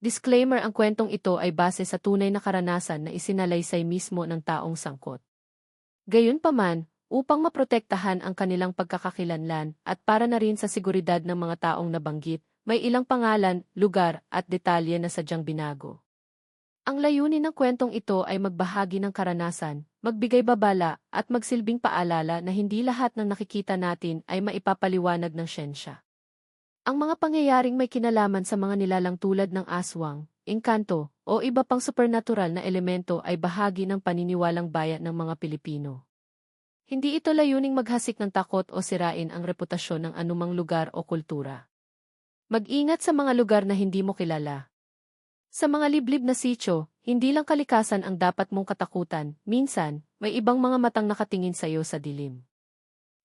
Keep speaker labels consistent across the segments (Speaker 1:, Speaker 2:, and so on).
Speaker 1: Disclaimer: ang kwentong ito ay base sa tunay na karanasan na isinalaysay mismo ng taong sangkot. Gayunpaman, upang maprotektahan ang kanilang pagkakakilanlan at para na rin sa seguridad ng mga taong nabanggit, may ilang pangalan, lugar at detalye na sadyang binago. Ang layunin ng kwentong ito ay magbahagi ng karanasan, magbigay babala at magsilbing paalala na hindi lahat ng nakikita natin ay maipapaliwanag ng siyensya. Ang mga pangyayaring may kinalaman sa mga nilalang tulad ng aswang, engkanto, o iba pang supernatural na elemento ay bahagi ng paniniwalang bayan ng mga Pilipino. Hindi ito layuning maghasik ng takot o sirain ang reputasyon ng anumang lugar o kultura. Mag-ingat sa mga lugar na hindi mo kilala. Sa mga liblib na sityo, hindi lang kalikasan ang dapat mong katakutan, minsan, may ibang mga matang nakatingin sa iyo sa dilim.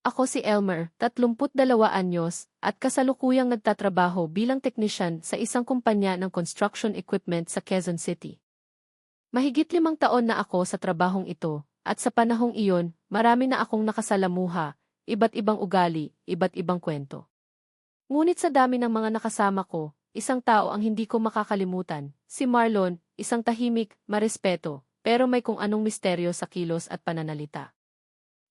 Speaker 1: Ako si Elmer, 32 anyos, at kasalukuyang nagtatrabaho bilang teknisyan sa isang kumpanya ng construction equipment sa Quezon City. Mahigit 5 taon na ako sa trabahong ito, at sa panahong iyon, marami na akong nakasalamuha, iba't ibang ugali, iba't ibang kwento. Ngunit sa dami ng mga nakasama ko, isang tao ang hindi ko makakalimutan, si Marlon, isang tahimik, marespeto, pero may kung anong misteryo sa kilos at pananalita.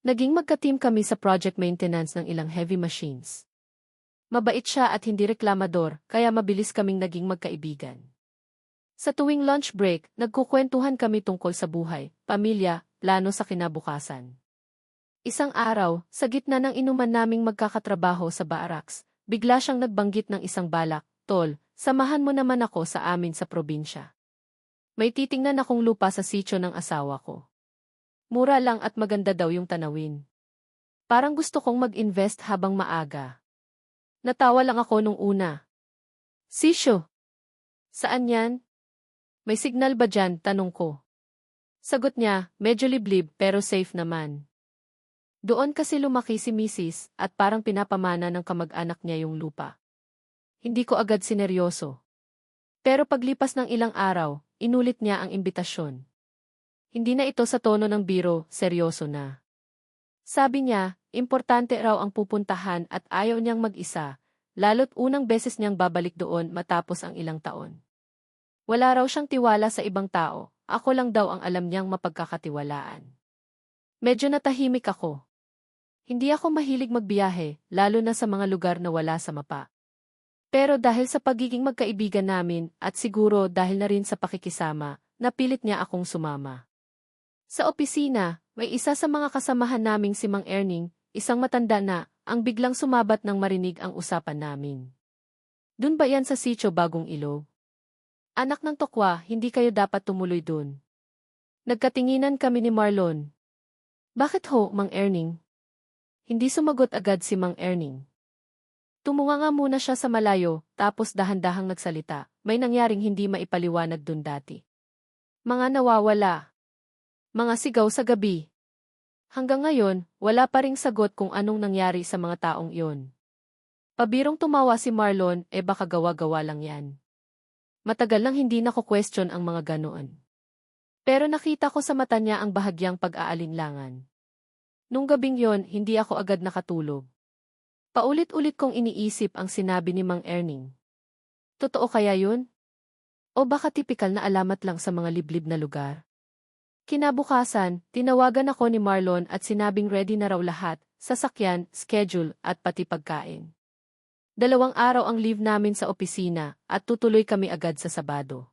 Speaker 1: Naging magka-team kami sa project maintenance ng ilang heavy machines. Mabait siya at hindi reklamador, kaya mabilis kaming naging magkaibigan. Sa tuwing lunch break, nagkukwentuhan kami tungkol sa buhay, pamilya, plano sa kinabukasan. Isang araw, sa gitna ng inuman naming magkakatrabaho sa barracks, bigla siyang nagbanggit ng isang balak, "Tol, samahan mo naman ako sa amin sa probinsya. May titingnan akong lupa sa sitio ng asawa ko. Mura lang at maganda daw yung tanawin. Parang gusto kong mag-invest habang maaga." Natawa lang ako nung una. "Sitio? Saan yan? May signal ba dyan?" tanong ko. Sagot niya, "Medyo liblib pero safe naman." Doon kasi lumaki si Mrs. at parang pinapamana ng kamag-anak niya yung lupa. Hindi ko agad sineryoso. Pero paglipas ng ilang araw, inulit niya ang imbitasyon. Hindi na ito sa tono ng biro, seryoso na. Sabi niya, importante raw ang pupuntahan at ayaw niyang mag-isa, lalo't unang beses niyang babalik doon matapos ang ilang taon. Wala raw siyang tiwala sa ibang tao, ako lang daw ang alam niyang mapagkakatiwalaan. Medyo natahimik ako. Hindi ako mahilig magbiyahe, lalo na sa mga lugar na wala sa mapa. Pero dahil sa pagiging magkaibigan namin at siguro dahil na rin sa pakikisama, napilit niya akong sumama. Sa opisina, may isa sa mga kasamahan naming si Mang Erning, isang matanda na, ang biglang sumabat nang marinig ang usapan namin. "Dun ba yan sa sitio Bagong Ilog? Anak ng tokwa, hindi kayo dapat tumuloy dun." Nagkatinginan kami ni Marlon. "Bakit ho, Mang Erning?" Hindi sumagot agad si Mang Erning. Tumunga nga muna siya sa malayo, tapos dahan-dahang nagsalita, "May nangyaring hindi maipaliwanag dun dati. Mga nawawala. Mga sigaw sa gabi." Hanggang ngayon, wala pa ring sagot kung anong nangyari sa mga taong iyon. Pabirong tumawa si Marlon, baka gawa-gawa lang yan. Matagal nang hindi nako-question ang mga ganoon. Pero nakita ko sa mata niya ang bahagyang pag-aalinlangan. Nung gabing yon, hindi ako agad nakatulog. Paulit-ulit kong iniisip ang sinabi ni Mang Erning. Totoo kaya yun? O baka tipikal na alamat lang sa mga liblib na lugar? Kinabukasan, tinawagan ako ni Marlon at sinabing ready na raw lahat, sasakyan, schedule, at pati pagkain. 2 araw ang leave namin sa opisina at tutuloy kami agad sa Sabado.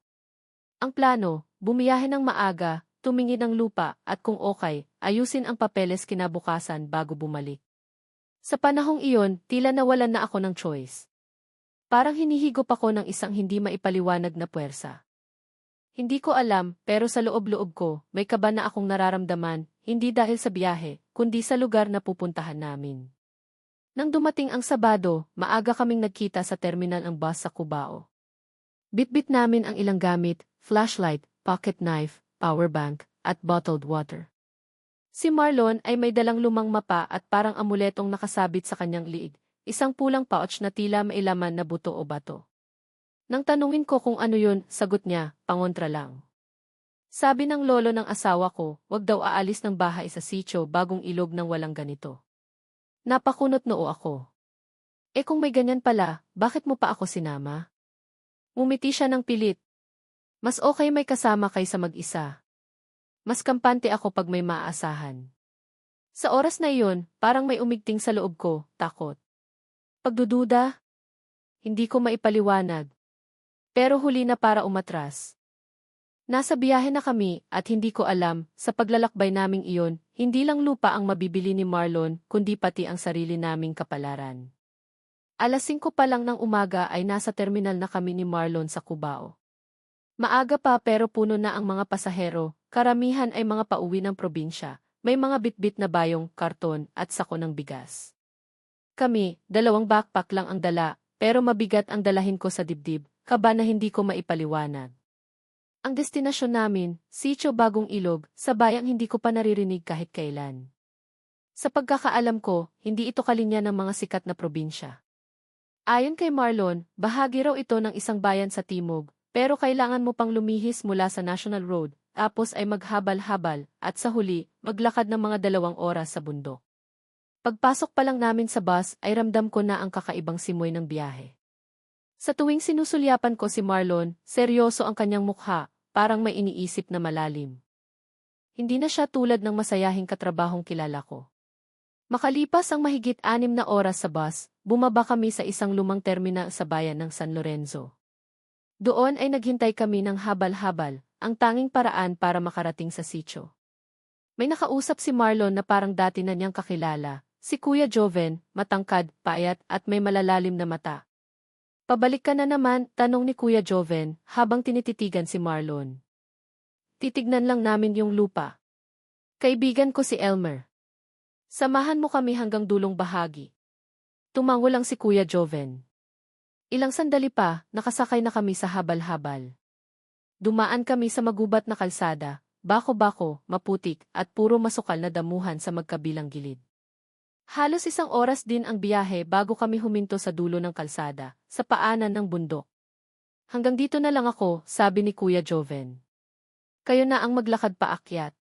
Speaker 1: Ang plano, bumiyahe ng maaga, tumingin ng lupa at kung okay, ayusin ang papeles kinabukasan bago bumalik. Sa panahong iyon, tila nawalan na ako ng choice. Parang hinihigop ako ng isang hindi maipaliwanag na puwersa. Hindi ko alam, pero sa loob-loob ko, may kaba na akong nararamdaman, hindi dahil sa biyahe, kundi sa lugar na pupuntahan namin. Nang dumating ang Sabado, maaga kaming nagkita sa terminal ng bus sa Cubao. Bitbit namin ang ilang gamit, flashlight, pocket knife, power bank, at bottled water. Si Marlon ay may dalang lumang mapa at parang amuletong nakasabit sa kanyang liig, isang pulang pouch na tila may laman na buto o bato. Nang tanungin ko kung ano yun, sagot niya, pangontra lang. Sabi ng lolo ng asawa ko, wag daw aalis ng bahay sa sitio Bagong Ilog nang walang ganito. Napakunot noo ako. Kung may ganyan pala, bakit mo pa ako sinama? Ngumiti siya ng pilit, Mas okay may kasama kaysa mag-isa. Mas kampante ako pag may maaasahan. Sa oras na iyon, parang may umigting sa loob ko, takot. Pagdududa, hindi ko maipaliwanag. Pero huli na para umatras. Nasa biyahe na kami at hindi ko alam, sa paglalakbay naming iyon, hindi lang lupa ang mabibili ni Marlon, kundi pati ang sarili naming kapalaran. Alas 5 pa lang ng umaga ay nasa terminal na kami ni Marlon sa Cubao. Maaga pa pero puno na ang mga pasahero, karamihan ay mga pauwi ng probinsya, may mga bitbit na bayong, karton at sako ng bigas. Kami, 2 backpack lang ang dala, pero mabigat ang dalahin ko sa dibdib, kaba na hindi ko maipaliwanag. Ang destinasyon namin, Sitio Bagong Ilog, sa bayang hindi ko pa naririnig kahit kailan. Sa pagkakaalam ko, hindi ito kalinya ng mga sikat na probinsya. Ayon kay Marlon, bahagi raw ito ng isang bayan sa timog, pero kailangan mo pang lumihis mula sa National Road, tapos ay maghabal-habal, at sa huli, maglakad ng mga 2 oras sa bundok. Pagpasok pa lang namin sa bus ay ramdam ko na ang kakaibang simoy ng biyahe. Sa tuwing sinusulyapan ko si Marlon, seryoso ang kanyang mukha, parang may iniisip na malalim. Hindi na siya tulad ng masayahing katrabahong kilala ko. Makalipas ang mahigit 6 na oras sa bus, bumaba kami sa isang lumang terminal sa bayan ng San Lorenzo. Doon ay naghintay kami ng habal-habal, ang tanging paraan para makarating sa sitio. May nakausap si Marlon na parang dati na niyang kakilala, si Kuya Joven, matangkad, payat at may malalalim na mata. Pabalik ka na naman, tanong ni Kuya Joven, habang tinititigan si Marlon. Titignan lang namin yung lupa. Kaibigan ko si Elmer. Samahan mo kami hanggang dulong bahagi. Tumango lang si Kuya Joven. Ilang sandali pa, nakasakay na kami sa habal-habal. Dumaan kami sa magubat na kalsada, bako-bako, maputik, at puro masukal na damuhan sa magkabilang gilid. Halos 1 oras din ang biyahe bago kami huminto sa dulo ng kalsada, sa paanan ng bundok. Hanggang dito na lang ako, sabi ni Kuya Joven. Kayo na ang maglakad paakyat.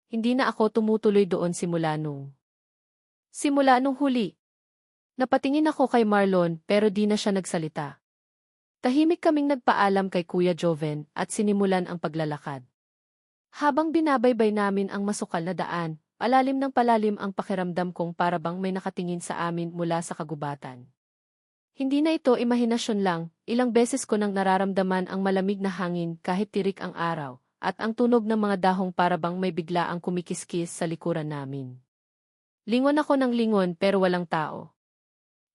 Speaker 1: Hindi na ako tumutuloy doon simula nung huli. Napatingin ako kay Marlon pero di na siya nagsalita. Tahimik kaming nagpaalam kay Kuya Joven at sinimulan ang paglalakad. Habang binabaybay namin ang masukal na daan, palalim ng palalim ang pakiramdam kong para bang may nakatingin sa amin mula sa kagubatan. Hindi na ito imahinasyon lang, ilang beses ko nang nararamdaman ang malamig na hangin kahit tirik ang araw, at ang tunog ng mga dahong para bang may bigla ang kumikiskis sa likuran namin. Lingon ako ng lingon pero walang tao.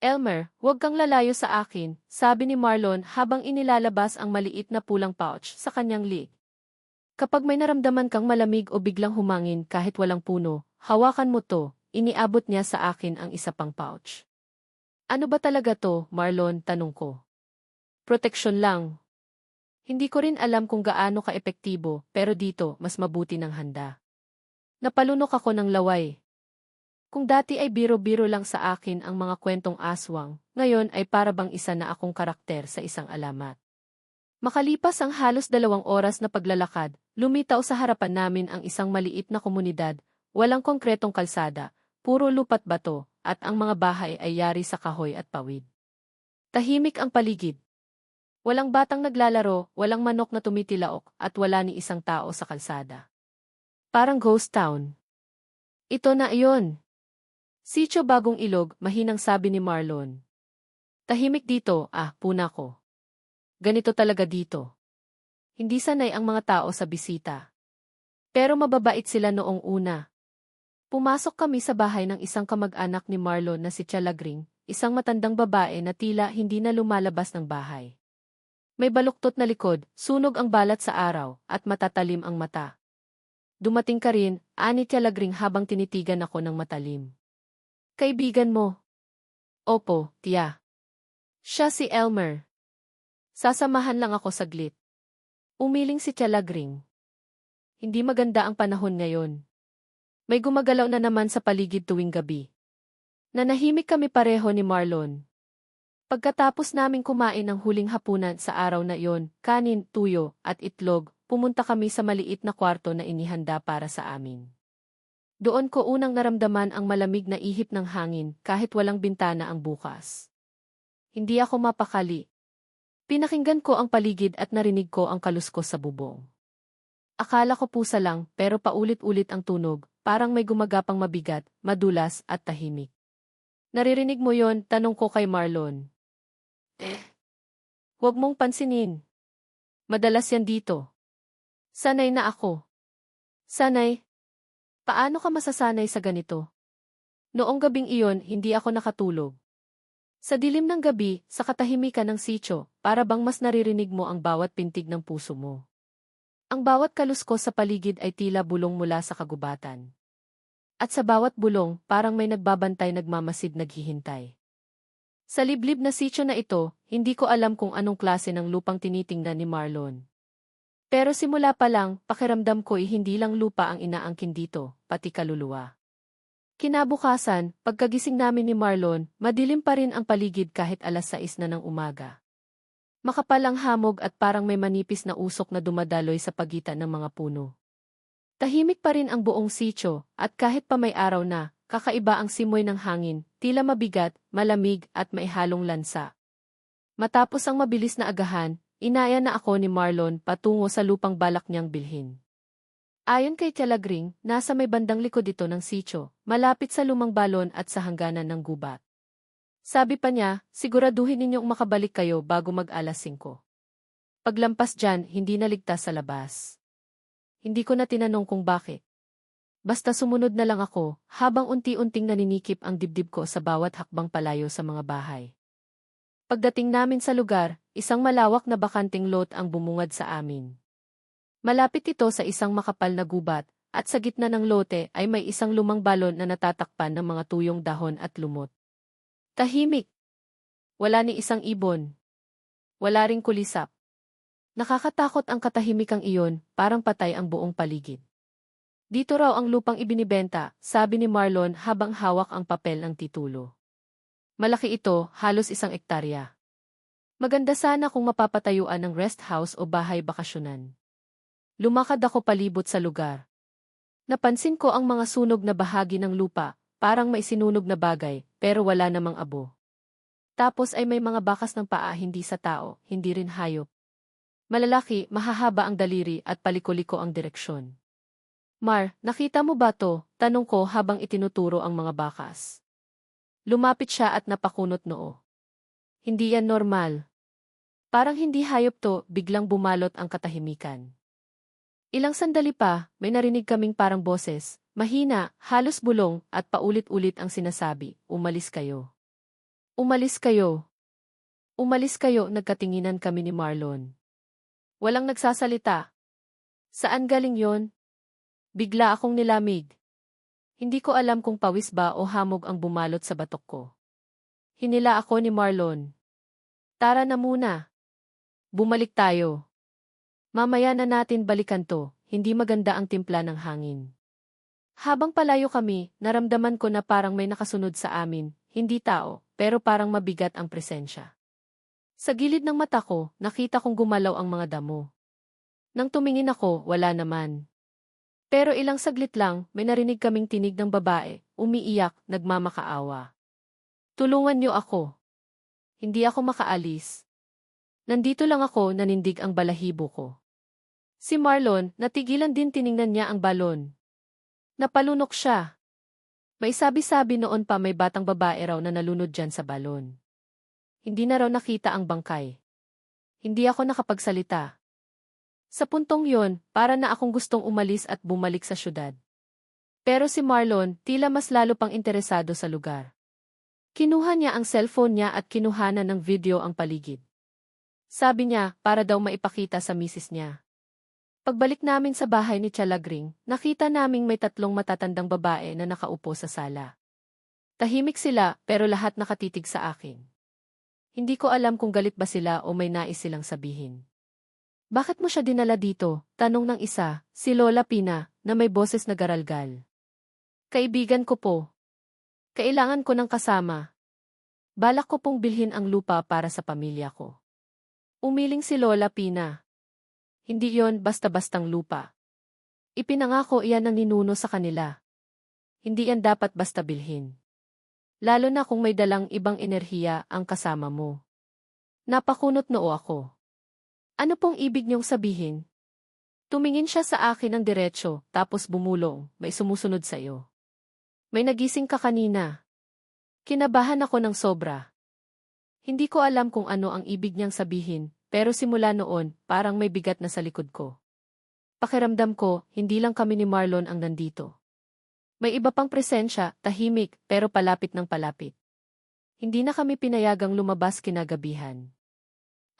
Speaker 1: Elmer, huwag kang lalayo sa akin, sabi ni Marlon habang inilalabas ang maliit na pulang pouch sa kanyang liig. Kapag may naramdaman kang malamig o biglang humangin kahit walang puno, hawakan mo to, iniabot niya sa akin ang isa pang pouch. Ano ba talaga to, Marlon, tanong ko. Proteksyon lang. Hindi ko rin alam kung gaano ka-epektibo, pero dito, mas mabuti ng handa. Napalunok ako ng laway. Kung dati ay biro-biro lang sa akin ang mga kwentong aswang, ngayon ay para bang isa na akong karakter sa isang alamat. Makalipas ang halos 2 oras na paglalakad, lumitaw sa harapan namin ang isang maliit na komunidad, walang konkretong kalsada, puro lupa't bato, at ang mga bahay ay yari sa kahoy at pawid. Tahimik ang paligid. Walang batang naglalaro, walang manok na tumitilaok, at wala ni isang tao sa kalsada. Parang ghost town. Ito na iyon. Sitio Bagong Ilog, mahinang sabi ni Marlon. Tahimik dito, puna ko. Ganito talaga dito. Hindi sanay ang mga tao sa bisita. Pero mababait sila noong una. Pumasok kami sa bahay ng isang kamag-anak ni Marlon na si Chalagring, isang matandang babae na tila hindi na lumalabas ng bahay. May baluktot na likod, sunog ang balat sa araw, at matatalim ang mata. Dumating ka rin, ani Chalagring habang tinitigan ako ng matalim. Kaibigan mo? Opo, tiya. Siya si Elmer. Sasamahan lang ako saglit. Umiling si Chalagring. Hindi maganda ang panahon ngayon. May gumagalaw na naman sa paligid tuwing gabi. Nanahimik kami pareho ni Marlon. Pagkatapos naming kumain ng huling hapunan sa araw na iyon, kanin, tuyo, at itlog, pumunta kami sa maliit na kwarto na inihanda para sa amin. Doon ko unang naramdaman ang malamig na ihip ng hangin kahit walang bintana ang bukas. Hindi ako mapakali. Pinakinggan ko ang paligid at narinig ko ang kaluskos sa bubong. Akala ko pusa lang pero paulit-ulit ang tunog, parang may gumagapang mabigat, madulas at tahimik. Naririnig mo yon? Tanong ko kay Marlon. Huwag mong pansinin. Madalas yan dito. Sanay na ako. Sanay? Paano ka masasanay sa ganito? Noong gabing iyon, hindi ako nakatulog. Sa dilim ng gabi, sa katahimikan ng sitio, para bang mas naririnig mo ang bawat pintig ng puso mo. Ang bawat kaluskos sa paligid ay tila bulong mula sa kagubatan. At sa bawat bulong, parang may nagbabantay nagmamasid naghihintay. Sa liblib na sitio na ito, hindi ko alam kung anong klase ng lupang tinitingnan ni Marlon. Pero simula pa lang, pakiramdam ko'y hindi lang lupa ang inaangkin dito, pati kaluluwa. Kinabukasan, pagkagising namin ni Marlon, madilim pa rin ang paligid kahit 6:00 na ng umaga. Makapal ang hamog at parang may manipis na usok na dumadaloy sa pagitan ng mga puno. Tahimik pa rin ang buong sitio, at kahit pa may araw na, kakaiba ang simoy ng hangin, tila mabigat, malamig at may halong lansa. Matapos ang mabilis na agahan, inaya na ako ni Marlon patungo sa lupang balak niyang bilhin. Ayon kay Tialagring, nasa may bandang likod ito ng sitio, malapit sa lumang balon at sa hangganan ng gubat. Sabi pa niya, siguraduhin ninyong makabalik kayo bago mag-5:00. Paglampas dyan, hindi naligtas sa labas. Hindi ko na tinanong kung bakit. Basta sumunod na lang ako, habang unti-unting naninikip ang dibdib ko sa bawat hakbang palayo sa mga bahay. Pagdating namin sa lugar, isang malawak na bakanting lot ang bumungad sa amin. Malapit ito sa isang makapal na gubat, at sa gitna ng lote ay may isang lumang balon na natatakpan ng mga tuyong dahon at lumot. Tahimik. Wala ni isang ibon. Wala ring kulisap. Nakakatakot ang katahimikang iyon, parang patay ang buong paligid. Dito raw ang lupang ibinibenta, sabi ni Marlon habang hawak ang papel ng titulo. Malaki ito, halos 1 hektarya. Maganda sana kung mapapatayuan ng rest house o bahay bakasyonan. Lumakad ako palibot sa lugar. Napansin ko ang mga sunog na bahagi ng lupa, parang may sinunog na bagay, pero wala namang abo. Tapos ay may mga bakas ng paa hindi sa tao, hindi rin hayop. Malalaki, mahahaba ang daliri at paliko-liko ang direksyon. Mar, nakita mo ba to? Tanong ko habang itinuturo ang mga bakas. Lumapit siya at napakunot noo. Hindi yan normal. Parang hindi hayop to, biglang bumalot ang katahimikan. Ilang sandali pa, may narinig kaming parang boses, mahina, halos bulong, at paulit-ulit ang sinasabi, umalis kayo. Umalis kayo. Umalis kayo, nagkatinginan kami ni Marlon. Walang nagsasalita. Saan galing yon? Bigla akong nilamig. Hindi ko alam kung pawis ba o hamog ang bumalot sa batok ko. Hinila ako ni Marlon. Tara na muna. Bumalik tayo. Mamaya na natin balikan to, hindi maganda ang timpla ng hangin. Habang palayo kami, naramdaman ko na parang may nakasunod sa amin, hindi tao, pero parang mabigat ang presensya. Sa gilid ng mata ko, nakita kong gumalaw ang mga damo. Nang tumingin ako, wala naman. Pero ilang saglit lang, may narinig kaming tinig ng babae, umiiyak, nagmamakaawa. Tulungan niyo ako. Hindi ako makaalis. Nandito lang ako, nanindig ang balahibo ko. Si Marlon, natigilan din tiningnan niya ang balon. Napalunok siya. May sabi-sabi noon pa may batang babae raw na nalunod dyan sa balon. Hindi na raw nakita ang bangkay. Hindi ako nakapagsalita. Sa puntong yon, para na akong gustong umalis at bumalik sa syudad. Pero si Marlon, tila mas lalo pang interesado sa lugar. Kinuha niya ang cellphone niya at kinuhanan ng video ang paligid. Sabi niya, para daw maipakita sa misis niya. Pagbalik namin sa bahay ni Tialagring, nakita naming may 3 matatandang babae na nakaupo sa sala. Tahimik sila, pero lahat nakatitig sa akin. Hindi ko alam kung galit ba sila o may nais silang sabihin. Bakit mo siya dinala dito? Tanong ng isa, si Lola Pina, na may boses na garalgal. Kaibigan ko po. Kailangan ko ng kasama. Balak ko pong bilhin ang lupa para sa pamilya ko. Umiling si Lola Pina. Hindi yon basta-bastang lupa. Ipinangako iyan ng ninuno sa kanila. Hindi yan dapat basta bilhin. Lalo na kung may dalang ibang enerhiya ang kasama mo. Napakunot noo ako. Ano pong ibig niyong sabihin? Tumingin siya sa akin ng diretsyo, tapos bumulong, may sumusunod sa iyo. May nagising ka kanina. Kinabahan ako ng sobra. Hindi ko alam kung ano ang ibig niyang sabihin, pero simula noon, parang may bigat na sa likod ko. Pakiramdam ko, hindi lang kami ni Marlon ang nandito. May iba pang presensya, tahimik, pero palapit ng palapit. Hindi na kami pinayagang lumabas kinagabihan.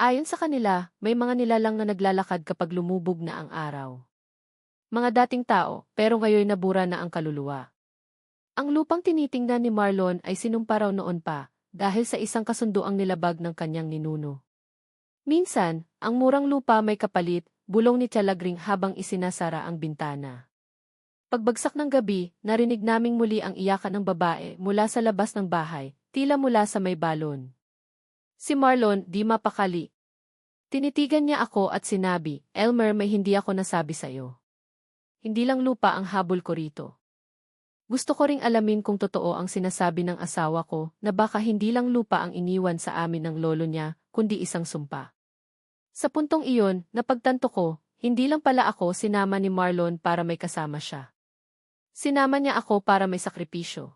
Speaker 1: Ayon sa kanila, may mga nilalang na naglalakad kapag lumubog na ang araw. Mga dating tao, pero ngayon nabura na ang kaluluwa. Ang lupang tinitingnan ni Marlon ay sinumpa raw noon pa, dahil sa isang kasunduang nilabag ng kanyang ninuno. Minsan, ang murang lupa may kapalit, bulong ni Tialagring habang isinasara ang bintana. Pagbagsak ng gabi, narinig naming muli ang iyakan ng babae mula sa labas ng bahay, tila mula sa may balon. Si Marlon, di mapakali. Tinitigan niya ako at sinabi, Elmer, may hindi ako nasabi sa'yo. Hindi lang lupa ang habol ko rito. Gusto ko ring alamin kung totoo ang sinasabi ng asawa ko na baka hindi lang lupa ang iniwan sa amin ng lolo niya, kundi isang sumpa. Sa puntong iyon, napagtanto ko, hindi lang pala ako sinama ni Marlon para may kasama siya. Sinama niya ako para may sakripisyo.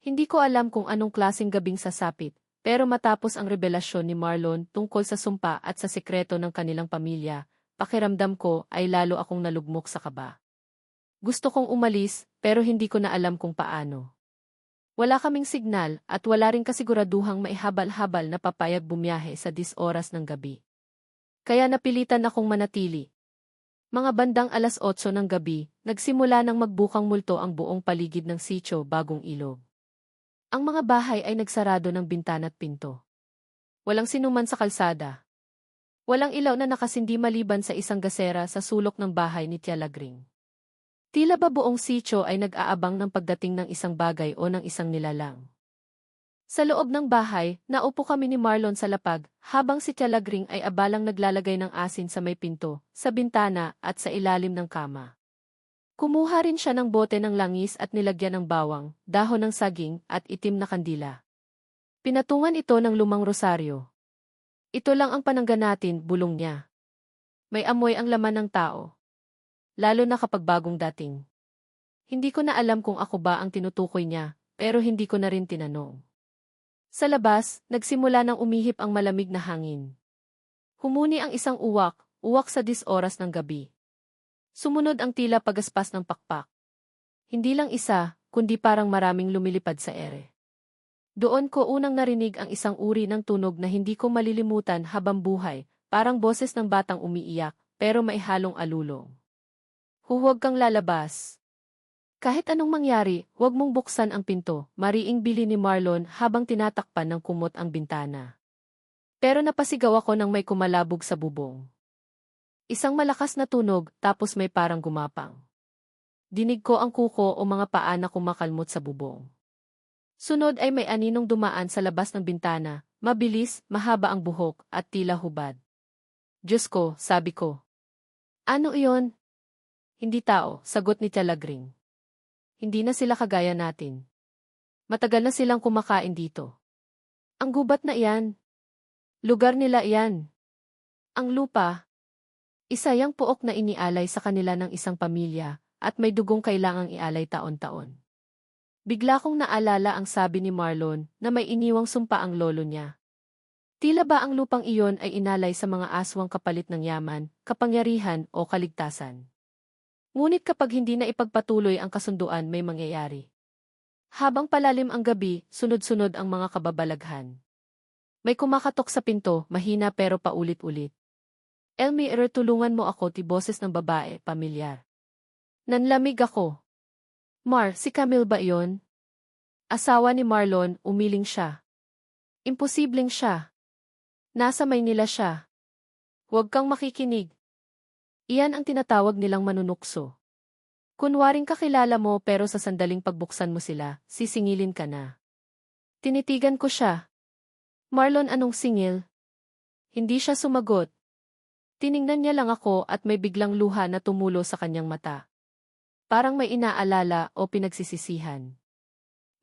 Speaker 1: Hindi ko alam kung anong klaseng gabing sasapit, pero matapos ang revelasyon ni Marlon tungkol sa sumpa at sa sekreto ng kanilang pamilya, pakiramdam ko ay lalo akong nalugmok sa kaba. Gusto kong umalis, pero hindi ko na alam kung paano. Wala kaming signal at wala ring kasiguraduhang maihabal-habal na papayag bumiyahe sa 10 oras ng gabi. Kaya napilitan akong manatili. Mga bandang 8:00 ng gabi, nagsimula ng magbukang multo ang buong paligid ng sitio Bagong Ilog. Ang mga bahay ay nagsarado ng bintana at pinto. Walang sinuman sa kalsada. Walang ilaw na nakasindi maliban sa isang gasera sa sulok ng bahay ni Tialagring. Tila ba buong sitio ay nag-aabang ng pagdating ng isang bagay o ng isang nilalang. Sa loob ng bahay, naupo kami ni Marlon sa lapag, habang si Tialagring ay abalang naglalagay ng asin sa may pinto, sa bintana at sa ilalim ng kama. Kumuha rin siya ng bote ng langis at nilagyan ng bawang, dahon ng saging at itim na kandila. Pinatungan ito ng lumang rosaryo. Ito lang ang panangga natin, bulong niya. May amoy ang laman ng tao. Lalo na kapag bagong dating. Hindi ko na alam kung ako ba ang tinutukoy niya, pero hindi ko na rin tinanong. Sa labas, nagsimula ng umihip ang malamig na hangin. Humuni ang isang uwak sa 10 oras ng gabi. Sumunod ang tila pagaspas ng pakpak. Hindi lang isa, kundi parang maraming lumilipad sa ere. Doon ko unang narinig ang isang uri ng tunog na hindi ko malilimutan habang buhay, parang boses ng batang umiiyak, pero may halong alulong. Huwag kang lalabas. Kahit anong mangyari, huwag mong buksan ang pinto, mariing bili ni Marlon habang tinatakpan ng kumot ang bintana. Pero napasigaw ako nang may kumalabog sa bubong. Isang malakas na tunog, tapos may parang gumapang. Dinig ko ang kuko o mga paa na kumakalmot sa bubong. Sunod ay may aninong dumaan sa labas ng bintana, mabilis, mahaba ang buhok, at tila hubad. Diyos ko, sabi ko. Ano iyon? Hindi tao, sagot ni Tialagring. Hindi na sila kagaya natin. Matagal na silang kumakain dito. Ang gubat na iyan. Lugar nila iyan. Ang lupa. Isa yang pook na inialay sa kanila ng isang pamilya, at may dugong kailangang ialay taon-taon. Bigla kong naalala ang sabi ni Marlon na may iniwang sumpa ang lolo niya. Tila ba ang lupang iyon ay inalay sa mga aswang kapalit ng yaman, kapangyarihan o kaligtasan. Ngunit kapag hindi na ipagpatuloy ang kasunduan may mangyayari. Habang palalim ang gabi, sunod-sunod ang mga kababalaghan. May kumakatok sa pinto, mahina pero paulit-ulit. Elmer, tulungan mo ako, boses ng babae, pamilyar. Nanlamig ako. Mar, si Camille ba iyon? Asawa ni Marlon, umiling siya. Imposibleng siya. Nasa Maynila siya. Huwag kang makikinig. Iyan ang tinatawag nilang manunukso. Kunwaring kakilala mo pero sa sandaling pagbuksan mo sila, sisingilin ka na. Tinitigan ko siya. Marlon, anong singil? Hindi siya sumagot. Tiningnan niya lang ako at may biglang luha na tumulo sa kanyang mata. Parang may inaalala o pinagsisisihan.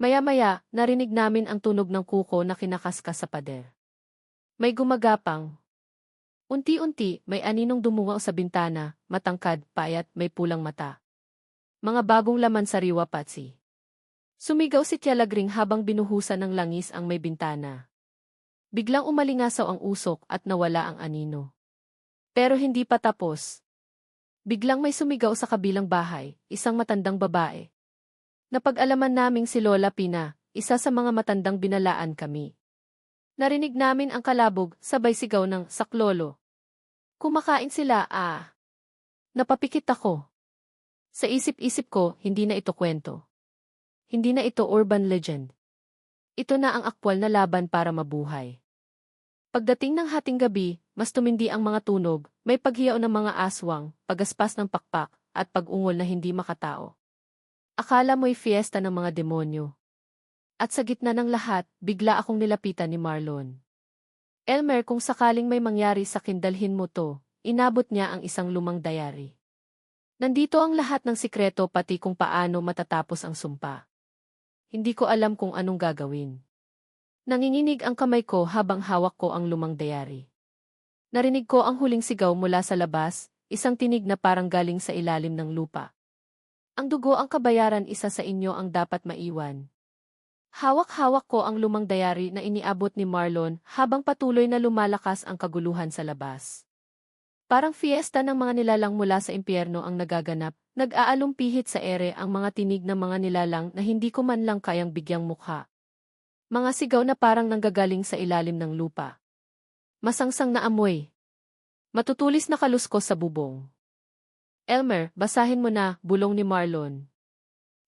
Speaker 1: Maya-maya, narinig namin ang tunog ng kuko na kinakaskas sa pader. May gumagapang. Unti-unti, may aninong dumungaw sa bintana, matangkad, payat, may pulang mata. Mga bagong laman sariwa patsi. Sumigaw si Tialagring habang binuhusan ng langis ang may bintana. Biglang umalingasaw ang usok at nawala ang anino. Pero hindi pa tapos. Biglang may sumigaw sa kabilang bahay, isang matandang babae. Napag-alaman naming si Lola Pina, isa sa mga matandang binalaan kami. Narinig namin ang kalabog, sabay sigaw ng saklolo. Kumakain sila, ah. Napapikit ako. Sa isip-isip ko, hindi na ito kwento. Hindi na ito urban legend. Ito na ang aktwal na laban para mabuhay. Pagdating ng hating gabi, mas tumindi ang mga tunog, may paghiyaw ng mga aswang, pagaspas ng pakpak, at pag-ungol na hindi makatao. Akala mo'y fiesta ng mga demonyo. At sa gitna ng lahat, bigla akong nilapitan ni Marlon. Elmer, kung sakaling may mangyari sa kindalhin mo to, inabot niya ang isang lumang diary. Nandito ang lahat ng sikreto pati kung paano matatapos ang sumpa. Hindi ko alam kung anong gagawin. Nanginginig ang kamay ko habang hawak ko ang lumang diary. Narinig ko ang huling sigaw mula sa labas, isang tinig na parang galing sa ilalim ng lupa. Ang dugo ang kabayaran, isa sa inyo ang dapat maiwan. Hawak-hawak ko ang lumang diary na iniabot ni Marlon habang patuloy na lumalakas ang kaguluhan sa labas. Parang fiesta ng mga nilalang mula sa impyerno ang nagaganap, nag-aalumpihit sa ere ang mga tinig ng mga nilalang na hindi ko man lang kayang bigyang mukha. Mga sigaw na parang nanggagaling sa ilalim ng lupa. Masangsang na amoy. Matutulis na kaluskos sa bubong. Elmer, basahin mo na, bulong ni Marlon.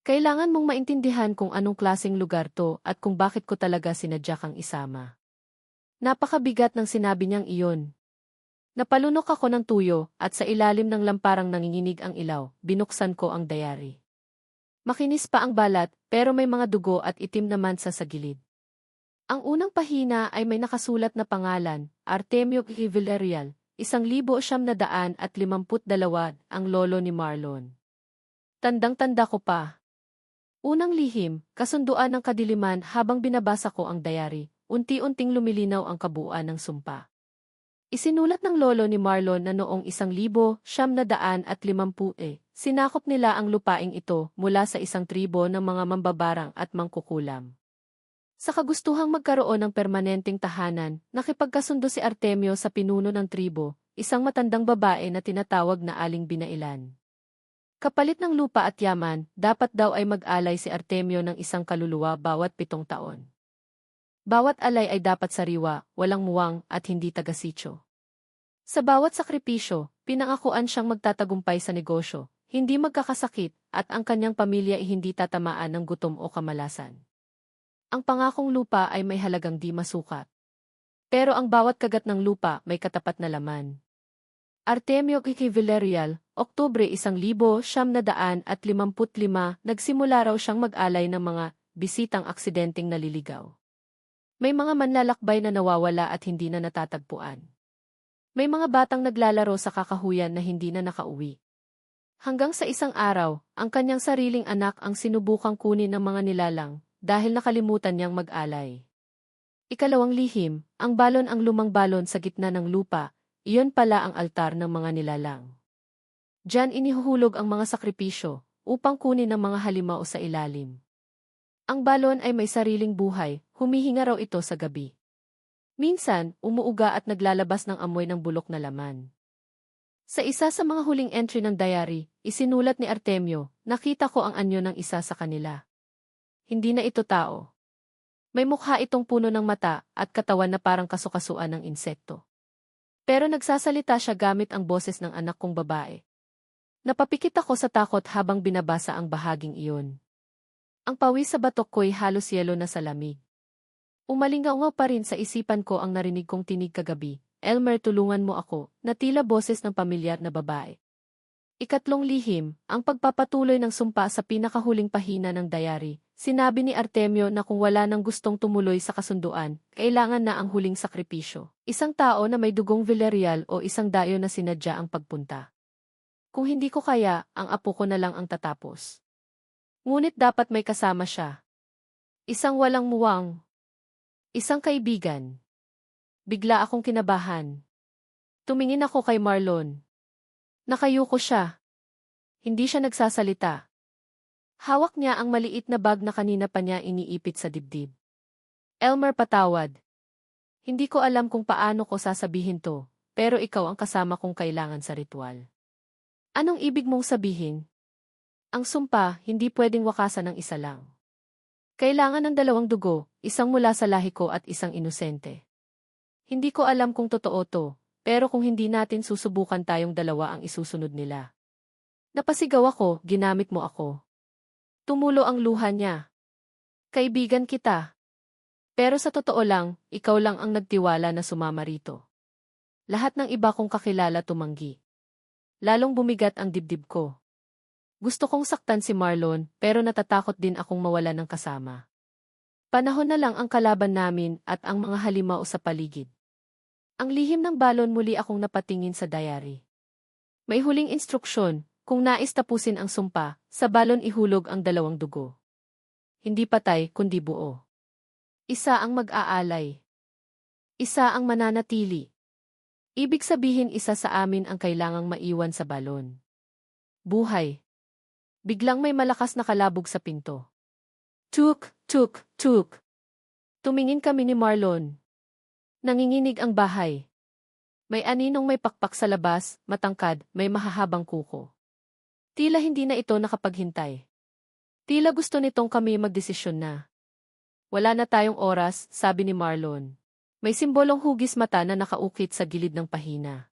Speaker 1: Kailangan mong maintindihan kung anong klaseng lugar to at kung bakit ko talaga sinadya kang isama. Napakabigat ng sinabi niyang iyon. Napalunok ako ng tuyo at sa ilalim ng lamparang nanginginig ang ilaw, binuksan ko ang diary. Makinis pa ang balat pero may mga dugo at itim naman sa gilid. Ang unang pahina ay may nakasulat na pangalan, Artemio G. Villarreal, 1952, ang lolo ni Marlon. Tandang-tanda ko pa. Unang lihim, kasunduan ng kadiliman. Habang binabasa ko ang diary, unti-unting lumilinaw ang kabuuan ng sumpa. Isinulat ng lolo ni Marlon na noong 1950, sinakop nila ang lupaing ito mula sa isang tribo ng mga mambabarang at mangkukulam. Sa kagustuhang magkaroon ng permanenteng tahanan, nakipagkasundo si Artemio sa pinuno ng tribo, isang matandang babae na tinatawag na Aling Binailan. Kapalit ng lupa at yaman, dapat daw ay mag-alay si Artemio ng isang kaluluwa bawat 7 taon. Bawat alay ay dapat sariwa, walang muwang at hindi taga-sityo. Sa bawat sakripisyo, pinangakuan siyang magtatagumpay sa negosyo, hindi magkakasakit, at ang kanyang pamilya ay hindi tatamaan ng gutom o kamalasan. Ang pangakong lupa ay may halagang di masukat. Pero ang bawat kagat ng lupa may katapat na laman. Artemio G. Villarreal, Oktubre 1955, nagsimula raw siyang mag-alay ng mga bisitang aksidenteng naliligaw. May mga manlalakbay na nawawala at hindi na natatagpuan. May mga batang naglalaro sa kakahuyan na hindi na nakauwi. Hanggang sa isang araw, ang kanyang sariling anak ang sinubukang kunin ng mga nilalang dahil nakalimutan niyang mag-alay. Ikalawang lihim, ang balon, ang lumang balon sa gitna ng lupa, iyon pala ang altar ng mga nilalang. Diyan inihuhulog ang mga sakripisyo upang kunin ang mga halimaw sa ilalim. Ang balon ay may sariling buhay, humihinga raw ito sa gabi. Minsan, umuuga at naglalabas ng amoy ng bulok na laman. Sa isa sa mga huling entry ng diary, isinulat ni Artemio, nakita ko ang anyo ng isa sa kanila. Hindi na ito tao. May mukha itong puno ng mata at katawan na parang kasukasuan ng insekto. Pero nagsasalita siya gamit ang boses ng anak kong babae. Napapikit ako sa takot habang binabasa ang bahaging iyon. Ang pawis sa batok ko'y halos yelo na sa lamig. Umalingaw pa rin sa isipan ko ang narinig kong tinig kagabi, Elmer, tulungan mo ako, na tila boses ng pamilyar na babae. Ikatlong lihim, ang pagpapatuloy ng sumpa sa pinakahuling pahina ng diary. Sinabi ni Artemio na kung wala nang gustong tumuloy sa kasunduan, kailangan na ang huling sakripisyo. Isang tao na may dugong Villarreal o isang dayo na sinadya ang pagpunta. Kung hindi ko kaya, ang apo ko na lang ang tatapos. Ngunit dapat may kasama siya. Isang walang muwang. Isang kaibigan. Bigla akong kinabahan. Tumingin ako kay Marlon. Nakayuko siya. Hindi siya nagsasalita. Hawak niya ang maliit na bag na kanina pa niya iniipit sa dibdib. Elmer, patawad. Hindi ko alam kung paano ko sasabihin to, pero ikaw ang kasama kong kailangan sa ritual. Anong ibig mong sabihin? Ang sumpa, hindi pwedeng wakasan ng isa lang. Kailangan ng dalawang dugo, isang mula sa lahi ko at isang inosente. Hindi ko alam kung totoo to, pero kung hindi natin susubukan tayong dalawa ang isusunod nila. Napasigaw ako, ginamit mo ako. Tumulo ang luha niya. Kaibigan kita. Pero sa totoo lang, ikaw lang ang nagtiwala na sumama rito. Lahat ng iba kong kakilala tumanggi. Lalong bumigat ang dibdib ko. Gusto kong saktan si Marlon, pero natatakot din akong mawala ng kasama. Panahon na lang ang kalaban namin at ang mga halimaw sa paligid. Ang lihim ng balon, muli akong napatingin sa diary. May huling instruksyon, kung nais tapusin ang sumpa, sa balon ihulog ang dalawang dugo. Hindi patay kundi buo. Isa ang mag-aalay. Isa ang mananatili. Ibig sabihin isa sa amin ang kailangang maiwan sa balon. Buhay. Biglang may malakas na kalabog sa pinto. Tuk, tuk, tuk. Tumingin kami ni Marlon. Nanginginig ang bahay. May aninong may pakpak sa labas, matangkad, may mahahabang kuko. Tila hindi na ito nakapaghintay. Tila gusto nitong kami magdesisyon na. Wala na tayong oras, sabi ni Marlon. May simbolong hugis mata na nakaukit sa gilid ng pahina.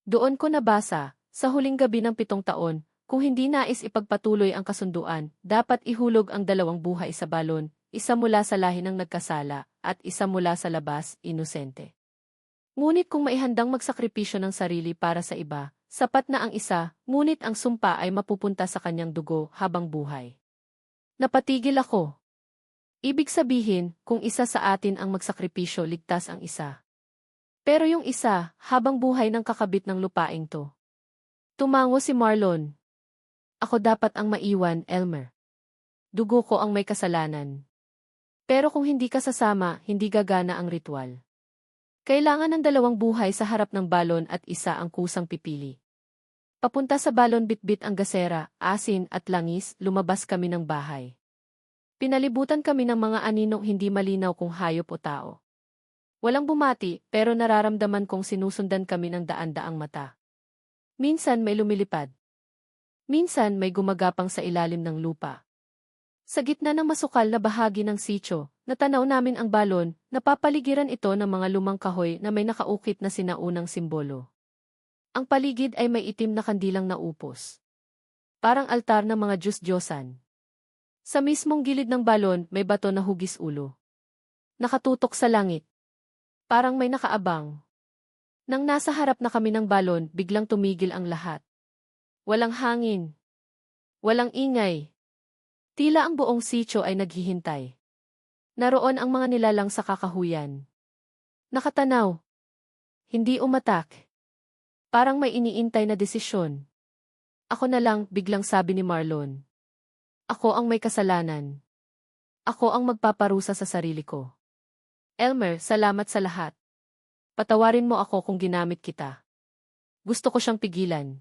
Speaker 1: Doon ko nabasa, sa huling gabi ng 7 taon, kung hindi nais ipagpatuloy ang kasunduan, dapat ihulog ang dalawang buhay sa balon, isa mula sa lahi ng nagkasala, at isa mula sa labas, inosente. Ngunit kung maihandang magsakripisyo ng sarili para sa iba, sapat na ang isa, ngunit ang sumpa ay mapupunta sa kanyang dugo habang buhay. Napatigil ako. Ibig sabihin, kung isa sa atin ang magsakripisyo, ligtas ang isa. Pero yung isa, habang buhay ng kakabit ng lupaing to. Tumango si Marlon. Ako dapat ang maiwan, Elmer. Dugo ko ang may kasalanan. Pero kung hindi ka sasama, hindi gagana ang ritual. Kailangan ng dalawang buhay sa harap ng balon at isa ang kusang pipili. Papunta sa balon, bitbit ang gasera, asin at langis, lumabas kami ng bahay. Pinalibutan kami ng mga aninong hindi malinaw kung hayop o tao. Walang bumati, pero nararamdaman kong sinusundan kami ng daan-daang mata. Minsan may lumilipad. Minsan may gumagapang sa ilalim ng lupa. Sa gitna ng masukal na bahagi ng sitio, natanaw namin ang balon, napapaligiran ito ng mga lumang kahoy na may nakaukit na sinaunang simbolo. Ang paligid ay may itim na kandilang naupos. Parang altar ng mga Diyos-Diyosan. Sa mismong gilid ng balon, may bato na hugis ulo. Nakatutok sa langit. Parang may nakaabang. Nang nasa harap na kami ng balon, biglang tumigil ang lahat. Walang hangin. Walang ingay. Tila ang buong sitio ay naghihintay. Naroon ang mga nilalang sa kakahuyan. Nakatanaw. Hindi umatak. Parang may iniintay na desisyon. Ako na lang, biglang sabi ni Marlon. Ako ang may kasalanan. Ako ang magpaparusa sa sarili ko. Elmer, salamat sa lahat. Patawarin mo ako kung ginamit kita. Gusto ko siyang pigilan.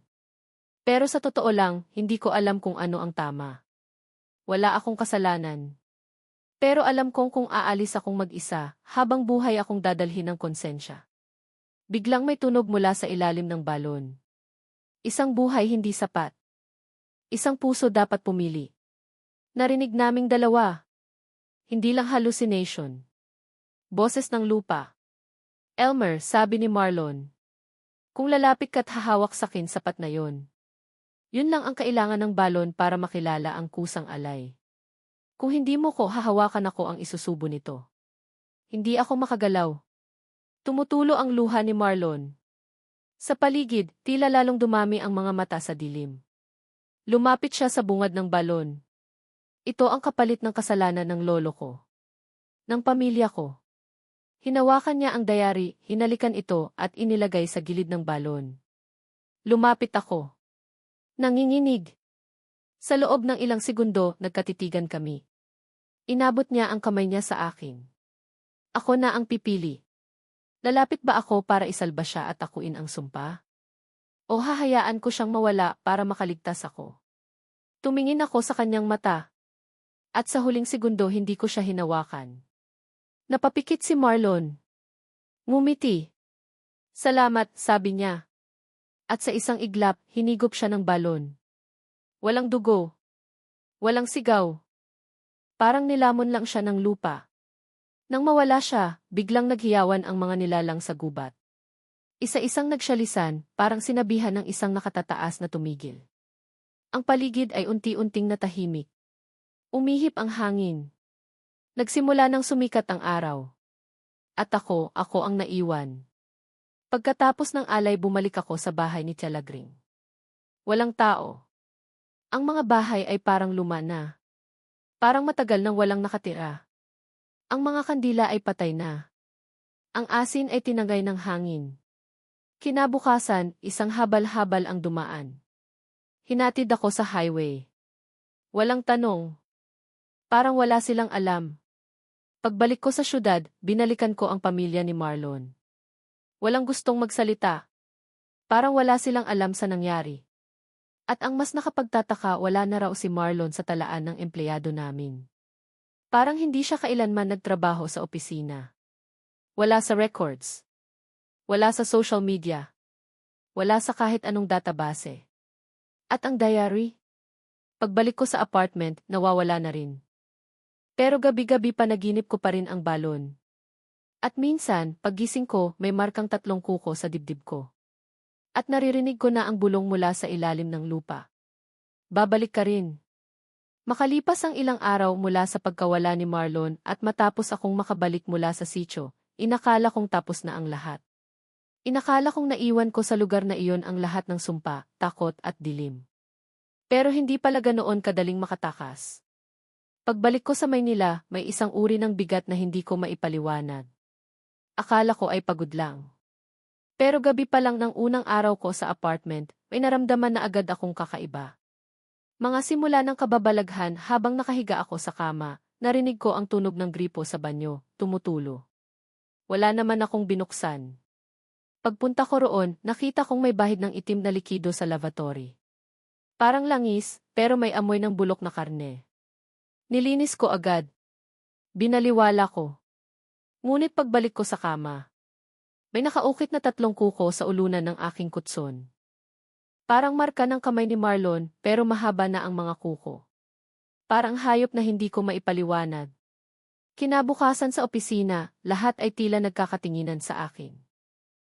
Speaker 1: Pero sa totoo lang, hindi ko alam kung ano ang tama. Wala akong kasalanan. Pero alam kong kung aalis akong mag-isa, habang buhay akong dadalhin ng konsensya. Biglang may tunog mula sa ilalim ng balon. Isang buhay hindi sapat. Isang puso dapat pumili. Narinig naming dalawa. Hindi lang hallucination. Boses ng lupa. Elmer, sabi ni Marlon. Kung lalapit ka't hahawak sakin, sapat na yon. Yun lang ang kailangan ng balon para makilala ang kusang alay. Kung hindi mo ko hahawakan, ako ang isusubo nito. Hindi ako makagalaw. Tumutulo ang luha ni Marlon. Sa paligid, tila lalong dumami ang mga mata sa dilim. Lumapit siya sa bungad ng balon. Ito ang kapalit ng kasalanan ng lolo ko. Ng pamilya ko. Hinawakan niya ang diary, hinalikan ito at inilagay sa gilid ng balon. Lumapit ako. Nanginginig. Sa loob ng ilang segundo, nagkatitigan kami. Inabot niya ang kamay niya sa akin. Ako na ang pipili. Lalapit ba ako para isalba siya at akuin ang sumpa? O hahayaan ko siyang mawala para makaligtas ako? Tumingin ako sa kanyang mata. At sa huling segundo hindi ko siya hinawakan. Napapikit si Marlon. Ngumiti. Salamat, sabi niya. At sa isang iglap, hinigop siya ng balon. Walang dugo. Walang sigaw. Parang nilamon lang siya ng lupa. Nang mawala siya, biglang naghiyawan ang mga nilalang sa gubat. Isa-isang nagsyalisan, parang sinabihan ng isang nakatataas na tumigil. Ang paligid ay unti-unting natahimik. Umihip ang hangin. Nagsimula nang sumikat ang araw. At ako ang naiwan. Pagkatapos ng alay bumalik ako sa bahay ni Tialagring. Walang tao. Ang mga bahay ay parang luma na. Parang matagal nang walang nakatira. Ang mga kandila ay patay na. Ang asin ay tinangay ng hangin. Kinabukasan, isang habal-habal ang dumaan. Hinatid ako sa highway. Walang tanong. Parang wala silang alam. Pagbalik ko sa syudad, binalikan ko ang pamilya ni Marlon. Walang gustong magsalita. Parang wala silang alam sa nangyari. At ang mas nakapagtataka, wala na raw si Marlon sa talaan ng empleyado namin. Parang hindi siya kailanman nagtrabaho sa opisina. Wala sa records. Wala sa social media. Wala sa kahit anong database. At ang diary? Pagbalik ko sa apartment, nawawala na rin. Pero gabi-gabi panaginip ko pa rin ang balon. At minsan, paggising ko, may markang 3 kuko sa dibdib ko. At naririnig ko na ang bulong mula sa ilalim ng lupa. Babalik ka rin. Makalipas ang ilang araw mula sa pagkawala ni Marlon at matapos akong makabalik mula sa sitio, inakala kong tapos na ang lahat. Inakala kong naiwan ko sa lugar na iyon ang lahat ng sumpa, takot at dilim. Pero hindi pala ganoon kadaling makatakas. Pagbalik ko sa Maynila, may isang uri ng bigat na hindi ko maipaliwanag. Akala ko ay pagod lang. Pero gabi pa lang ng unang araw ko sa apartment, may naramdaman na agad akong kakaiba. Mga simula ng kababalaghan habang nakahiga ako sa kama, narinig ko ang tunog ng gripo sa banyo, tumutulo. Wala naman akong binuksan. Pagpunta ko roon, nakita kong may bahid ng itim na likido sa lavatory. Parang langis, pero may amoy ng bulok na karne. Nilinis ko agad. Binaliwala ko. Ngunit pagbalik ko sa kama, may nakaukit na 3 kuko sa ulunan ng aking kutson. Parang marka ng kamay ni Marlon, pero mahaba na ang mga kuko. Parang hayop na hindi ko maipaliwanag. Kinabukasan sa opisina, lahat ay tila nagkakatinginan sa akin.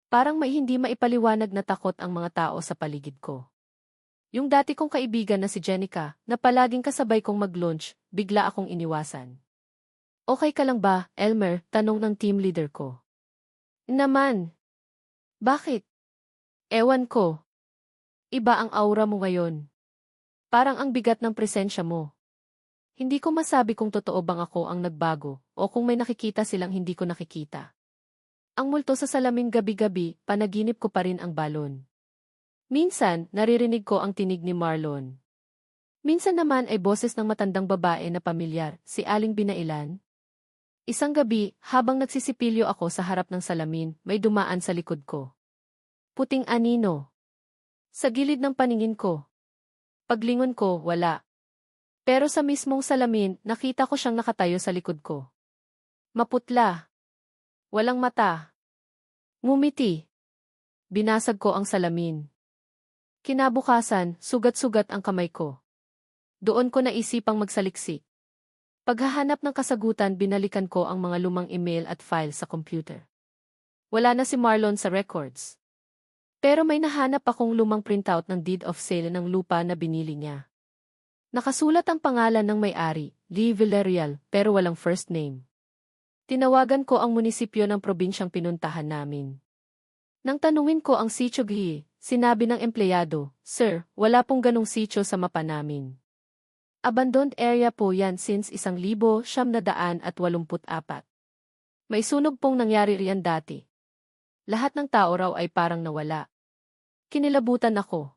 Speaker 1: Parang may hindi maipaliwanag na takot ang mga tao sa paligid ko. Yung dati kong kaibigan na si Jenica, na palaging kasabay kong mag-lunch, bigla akong iniwasan. Okay ka lang ba, Elmer? Tanong ng team leader ko. Naman. Bakit? Ewan ko. Iba ang aura mo ngayon. Parang ang bigat ng presensya mo. Hindi ko masabi kung totoo bang ako ang nagbago o kung may nakikita silang hindi ko nakikita. Ang multo sa salamin gabi-gabi, panaginip ko pa rin ang balon. Minsan, naririnig ko ang tinig ni Marlon. Minsan naman ay boses ng matandang babae na pamilyar, si Aling Binailan. Isang gabi, habang nagsisipilyo ako sa harap ng salamin, may dumaan sa likod ko. Puting anino. Sa gilid ng paningin ko. Paglingon ko, wala. Pero sa mismong salamin, nakita ko siyang nakatayo sa likod ko. Maputla. Walang mata. Ngumiti. Binasag ko ang salamin. Kinabukasan, sugat-sugat ang kamay ko. Doon ko naisipang magsaliksik. Paghahanap ng kasagutan, binalikan ko ang mga lumang email at file sa computer. Wala na si Marlon sa records. Pero may nahanap akong lumang printout ng deed of sale ng lupa na binili niya. Nakasulat ang pangalan ng may-ari, Lee Villarreal, pero walang first name. Tinawagan ko ang munisipyo ng probinsyang pinuntahan namin. Nang tanungin ko ang sitio Ghi, sinabi ng empleyado, "Sir, wala pong ganong sitio sa mapa namin. Abandoned area po yan since 1984. May sunog pong nangyari riyan dati. Lahat ng tao raw ay parang nawala." Kinilabutan ako.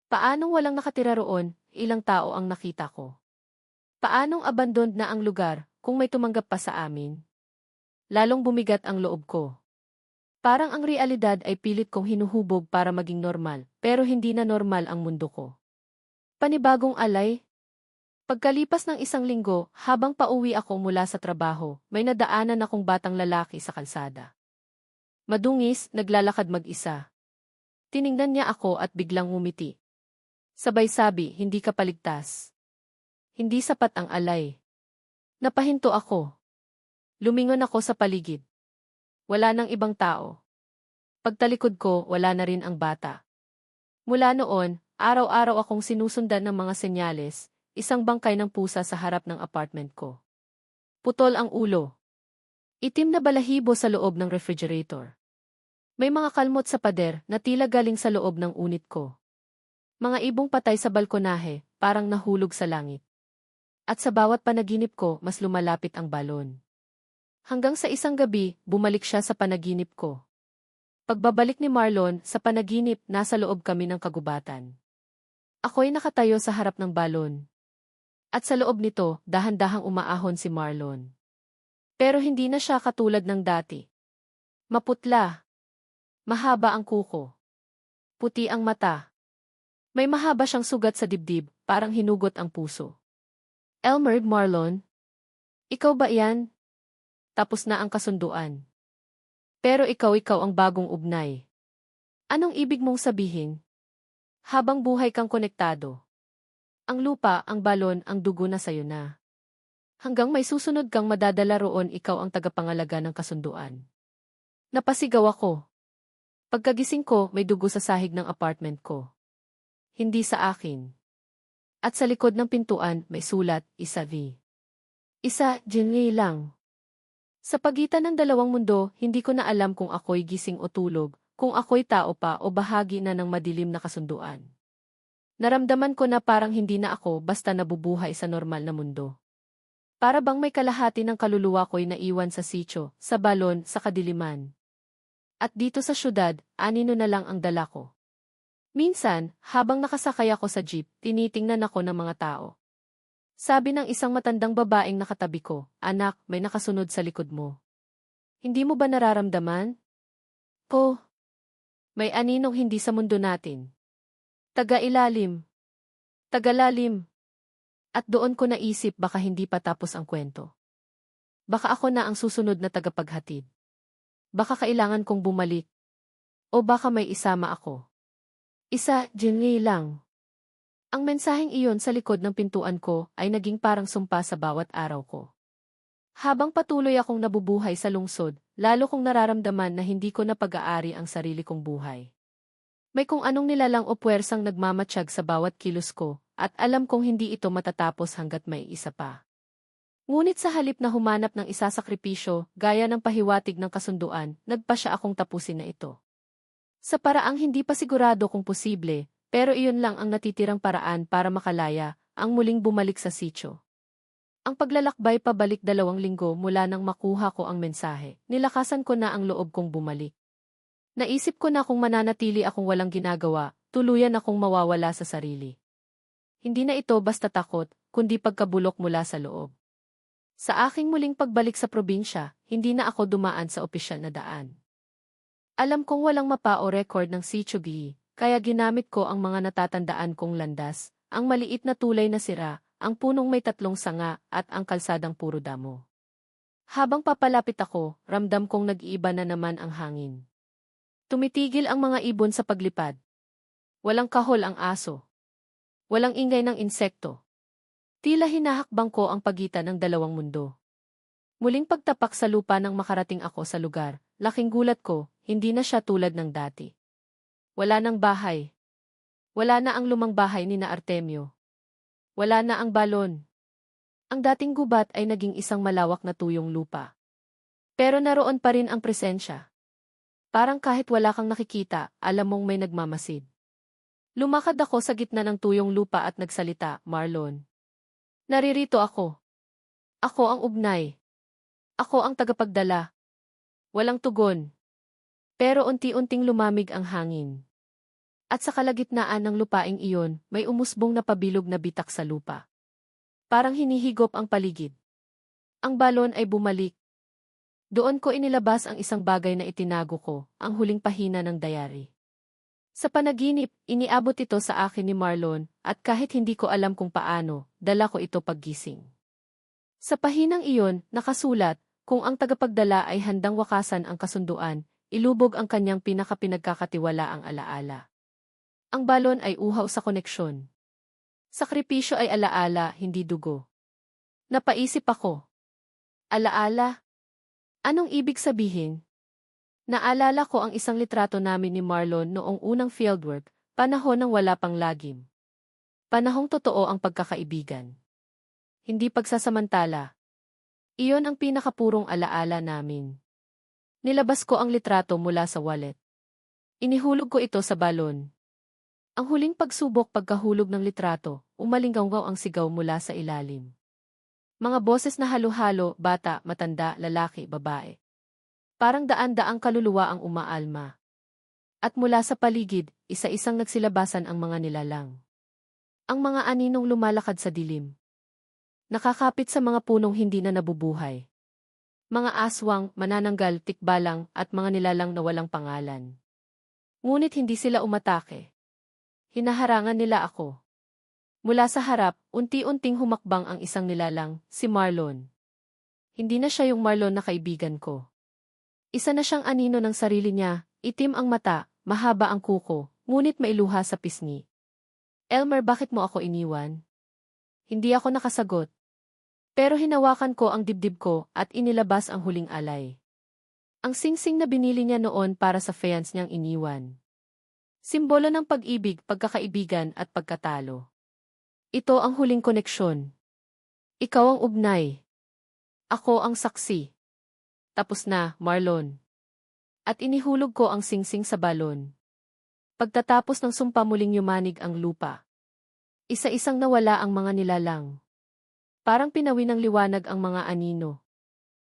Speaker 1: Paanong walang nakatira roon, ilang tao ang nakita ko? Paanong abandoned na ang lugar, kung may tumanggap pa sa amin? Lalong bumigat ang loob ko. Parang ang realidad ay pilit kong hinuhubog para maging normal, pero hindi na normal ang mundo ko. Panibagong alay? Pagkalipas ng isang linggo, habang pauwi ako mula sa trabaho, may nadaanan akong batang lalaki sa kalsada. Madungis, naglalakad mag-isa. Tiningnan niya ako at biglang ngumiti. Sabay sabi, hindi ka paligtas. Hindi sapat ang alay. Napahinto ako. Lumingon ako sa paligid. Wala nang ibang tao. Pagtalikod ko, wala na rin ang bata. Mula noon, araw-araw akong sinusundan ng mga senyales, isang bangkay ng pusa sa harap ng apartment ko. Putol ang ulo. Itim na balahibo sa loob ng refrigerator. May mga kalmot sa pader na tila galing sa loob ng unit ko. Mga ibong patay sa balkonahe, parang nahulog sa langit. At sa bawat panaginip ko, mas lumalapit ang balon. Hanggang sa isang gabi, bumalik siya sa panaginip ko. Pagbabalik ni Marlon, sa panaginip, nasa loob kami ng kagubatan. Ako'y nakatayo sa harap ng balon. At sa loob nito, dahan-dahang umaahon si Marlon. Pero hindi na siya katulad ng dati. Maputla. Mahaba ang kuko. Puti ang mata. May mahaba siyang sugat sa dibdib, parang hinugot ang puso. Elmer, Marlon? Ikaw ba yan? Tapos na ang kasunduan. Pero ikaw ang bagong ugnay. Anong ibig mong sabihin? Habang buhay kang konektado. Ang lupa, ang balon, ang dugo na sayo na. Hanggang may susunod kang madadala roon, ikaw ang tagapangalaga ng kasunduan. Napasigaw ako. Pagkagising ko, may dugo sa sahig ng apartment ko. Hindi sa akin. At sa likod ng pintuan, may sulat, isa V. Isa, Jenny lang. Sa pagitan ng dalawang mundo, hindi ko na alam kung ako'y gising o tulog, kung ako'y tao pa o bahagi na ng madilim na kasunduan. Naramdaman ko na parang hindi na ako basta nabubuhay sa normal na mundo. Para bang may kalahati ng kaluluwa ko'y naiwan sa sitio, sa balon, sa kadiliman. At dito sa syudad, anino na lang ang dala ko. Minsan, habang nakasakay ako sa jeep, tinitingnan ako ng mga tao. Sabi ng isang matandang babaeng nakatabi ko, anak, may nakasunod sa likod mo. Hindi mo ba nararamdaman? Po. May aninong hindi sa mundo natin. Taga-ilalim. Taga-lalim. At doon ko naisip baka hindi pa tapos ang kwento. Baka ako na ang susunod na tagapaghatid. Baka kailangan kong bumalik. O baka may isama ako. Isa, Jenny lang. Ang mensaheng iyon sa likod ng pintuan ko ay naging parang sumpa sa bawat araw ko. Habang patuloy akong nabubuhay sa lungsod, lalo kong nararamdaman na hindi ko na pag-aari ang sarili kong buhay. May kung anong nilalang o puwersang nagmamatsyag sa bawat kilos ko, at alam kong hindi ito matatapos hanggat may isa pa. Ngunit sa halip na humanap ng isasakripisyo, gaya ng pahiwatig ng kasunduan, nagpa siya akong tapusin na ito. Sa paraang hindi pa sigurado kung posible, pero iyon lang ang natitirang paraan para makalaya, ang muling bumalik sa sitio. Ang paglalakbay pabalik 2 linggo mula nang makuha ko ang mensahe, nilakasan ko na ang loob kong bumalik. Naisip ko na kung mananatili akong walang ginagawa, tuluyan akong mawawala sa sarili. Hindi na ito basta takot, kundi pagkabulok mula sa loob. Sa aking muling pagbalik sa probinsya, hindi na ako dumaan sa opisyal na daan. Alam kong walang mapa o record ng Sitio B, kaya ginamit ko ang mga natatandaan kong landas, ang maliit na tulay na sira, ang punong may 3 sanga, at ang kalsadang puro damo. Habang papalapit ako, ramdam kong nag-iiba na naman ang hangin. Tumitigil ang mga ibon sa paglipad. Walang kahol ang aso. Walang ingay ng insekto. Tila hinahakbang ko ang pagitan ng dalawang mundo. Muling pagtapak sa lupa nang makarating ako sa lugar, laking gulat ko, hindi na siya tulad ng dati. Wala nang bahay. Wala na ang lumang bahay ni na Artemio. Wala na ang balon. Ang dating gubat ay naging isang malawak na tuyong lupa. Pero naroon pa rin ang presensya. Parang kahit wala kang nakikita, alam mong may nagmamasid. Lumakad ako sa gitna ng tuyong lupa at nagsalita, Marlon. Naririto ako. Ako ang ugnay. Ako ang tagapagdala. Walang tugon. Pero unti-unting lumamig ang hangin. At sa kalagitnaan ng lupaing iyon, may umusbong na pabilog na bitak sa lupa. Parang hinihigop ang paligid. Ang balon ay bumalik. Doon ko inilabas ang isang bagay na itinago ko, ang huling pahina ng diary. Sa panaginip, iniabot ito sa akin ni Marlon, at kahit hindi ko alam kung paano, dala ko ito paggising. Sa pahinang iyon, nakasulat, kung ang tagapagdala ay handang wakasan ang kasunduan, ilubog ang kanyang pinakapinagkakatiwalaang alaala. Ang balon ay uhaw sa koneksyon. Sakripisyo ay alaala, hindi dugo. Napaisip ako. Alaala? Anong ibig sabihin? Naalala ko ang isang litrato namin ni Marlon noong unang fieldwork, panahon ng wala pang lagim. Panahong totoo ang pagkakaibigan. Hindi pagsasamantala. Iyon ang pinakapurong alaala namin. Nilabas ko ang litrato mula sa wallet. Inihulog ko ito sa balon. Ang huling pagsubok pagkahulog ng litrato, umalinggaw ang sigaw mula sa ilalim. Mga boses na halo-halo, bata, matanda, lalaki, babae. Parang daan-daang kaluluwa ang umaalma. At mula sa paligid, isa-isang nagsilabasan ang mga nilalang. Ang mga aninong lumalakad sa dilim. Nakakapit sa mga punong hindi na nabubuhay. Mga aswang, manananggal, tikbalang, at mga nilalang na walang pangalan. Ngunit hindi sila umatake. Hinaharangan nila ako. Mula sa harap, unti-unting humakbang ang isang nilalang, si Marlon. Hindi na siya yung Marlon na kaibigan ko. Isa na siyang anino ng sarili niya, itim ang mata, mahaba ang kuko, ngunit mailuha sa pisngi. Elmer, bakit mo ako iniwan? Hindi ako nakasagot. Pero hinawakan ko ang dibdib ko at inilabas ang huling alay. Ang singsing na binili niya noon para sa fiance niyang iniwan. Simbolo ng pag-ibig, pagkakaibigan at pagkatalo. Ito ang huling koneksyon. Ikaw ang ugnay. Ako ang saksi. Tapos na, Marlon. At inihulog ko ang singsing sa balon. Pagtatapos ng sumpa muling yumanig ang lupa. Isa-isang nawala ang mga nilalang. Parang pinawi ng liwanag ang mga anino.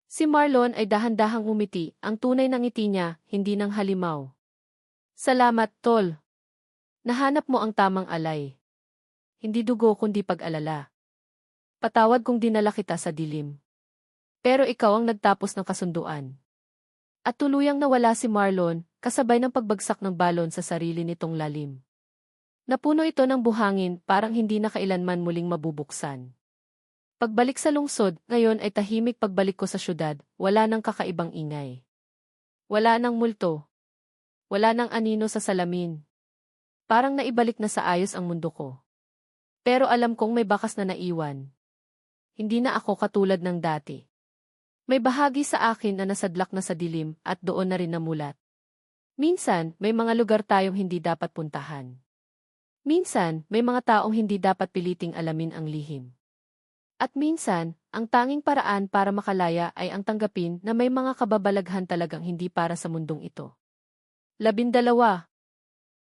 Speaker 1: Si Marlon ay dahan-dahang umiti, ang tunay ng ngiti niya, hindi ng halimaw. Salamat, tol. Nahanap mo ang tamang alay. Hindi dugo kundi pag-alala. Patawad kung dinala kita sa dilim. Pero ikaw ang nagtapos ng kasunduan. At tuluyang nawala si Marlon, kasabay ng pagbagsak ng balon sa sarili nitong lalim. Napuno ito ng buhangin, parang hindi na kailanman muling mabubuksan. Pagbalik sa lungsod, ngayon ay tahimik. Pagbalik ko sa syudad, wala nang kakaibang ingay. Wala nang multo. Wala nang anino sa salamin. Parang naibalik na sa ayos ang mundo ko. Pero alam kong may bakas na naiwan. Hindi na ako katulad ng dati. May bahagi sa akin na nasadlak na sa dilim at doon na rin namulat. Minsan, may mga lugar tayong hindi dapat puntahan. Minsan, may mga taong hindi dapat piliting alamin ang lihim. At minsan, ang tanging paraan para makalaya ay ang tanggapin na may mga kababalaghan talagang hindi para sa mundong ito. 12